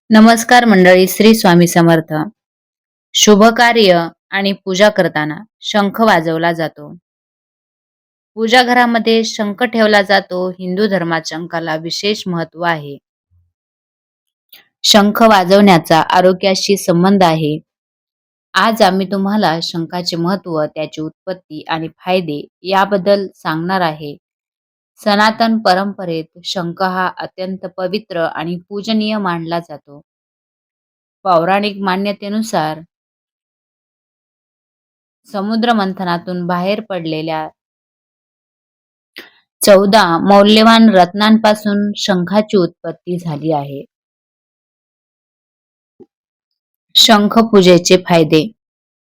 नमस्कार मंडळी, श्री स्वामी समर्थ. शुभ कार्य आणि पूजा करताना शंख वाजवला जातो. पूजा घरामध्ये शंख ठेवला जातो. हिंदू धर्मात शंखाला विशेष महत्त्व आहे. शंख वाजवण्याचा आरोग्याशी संबंध आहे. आज आम्ही तुम्हाला शंखाचे महत्त्व, त्याची उत्पत्ती आणि फायदे याबद्दल सांगणार आहे. सनातन परंपरेत शंख हा अत्यंत पवित्र आणि पूजनीय मानला जातो. पौराणिक मान्यतेनुसार समुद्र मंथनातून बाहेर पडलेल्या 14 मौल्यवान रत्नांपासून शंखाची उत्पत्ती झाली आहे. शंख पूजेचे फायदे.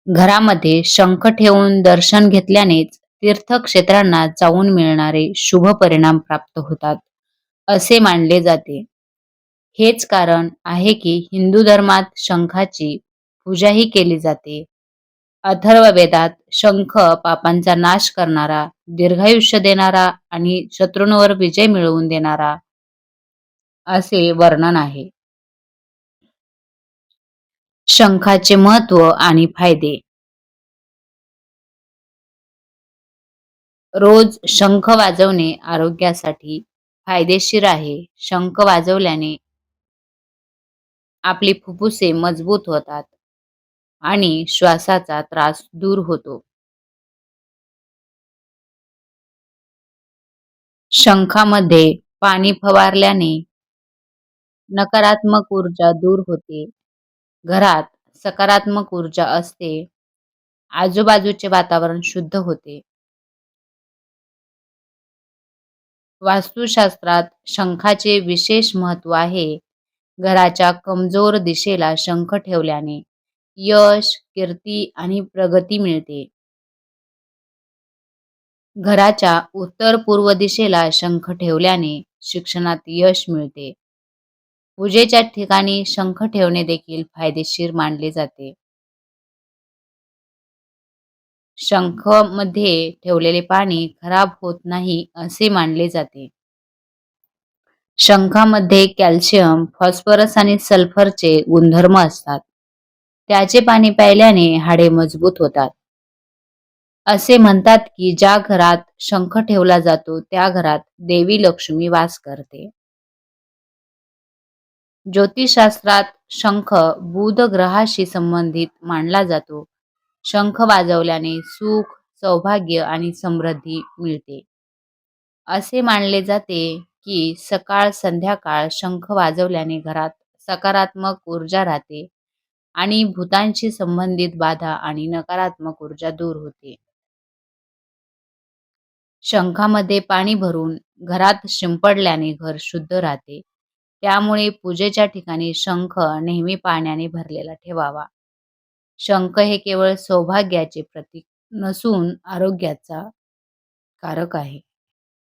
घरामध्ये शंख ठेवून दर्शन घेतल्यानेच तीर्थक्षेत्रांना जाऊन मिळणारे शुभ परिणाम प्राप्त होतात, असे मानले जाते. हेच कारण आहे की हिंदू धर्मात शंखाची पूजाही केली जाते. अथर्ववेदात शंख पापांचा नाश करणारा, दीर्घायुष्य देणारा आणि शत्रूंवर विजय मिळवून देणारा असे वर्णन आहे. शंखाचे महत्त्व आणि फायदे. रोज शंख वाजवणे आरोग्यासाठी फायदेशीर आहे. शंख वाजवल्याने आपली फुफ्फुसे मजबूत होतात आणि श्वासाचा त्रास दूर होतो. शंखामध्ये पाणी फवारल्याने नकारात्मक ऊर्जा दूर होते. घरात सकारात्मक ऊर्जा असते. आजूबाजूचे वातावरण शुद्ध होते. वास्तुशास्त्रात शंखाचे विशेष महत्त्व आहे. घराच्या कमजोर दिशेला शंख ठेवल्याने यश, कीर्ती आणि प्रगती मिळते. घराच्या उत्तर पूर्व दिशेला शंख ठेवल्याने शिक्षणात यश मिळते. पूजेच्या ठिकाणी शंख ठेवणे देखील फायदेशीर मानले जाते. शंखमध्ये ठेवलेले पाणी खराब होत नाही असे मानले जाते. शंखामध्ये कॅल्शियम, फॉस्फरस आणि सल्फरचे गुणधर्म असतात. त्याचे पाणी प्यायल्याने हाडे मजबूत होतात. असे म्हणतात की ज्या घरात शंख ठेवला जातो त्या घरात देवी लक्ष्मी वास करते. ज्योतिषशास्त्रात शंख बुध ग्रहाशी संबंधित मानला जातो. शंख वाजवल्याने सुख, सौभाग्य आणि समृद्धी मिळते. असे मानले जाते की सकाळ संध्याकाळ शंख वाजवल्याने घरात सकारात्मक ऊर्जा राहते आणि भूतांशी संबंधित बाधा आणि नकारात्मक ऊर्जा दूर होते. शंखामध्ये पाणी भरून घरात शिंपडल्याने घर शुद्ध राहते. त्यामुळे पूजेच्या ठिकाणी शंख नेहमी पाण्याने भरलेला ठेवावा. शंख हे केवळ सौभाग्याचे प्रतीक नसून आरोग्याचा कारक आहे.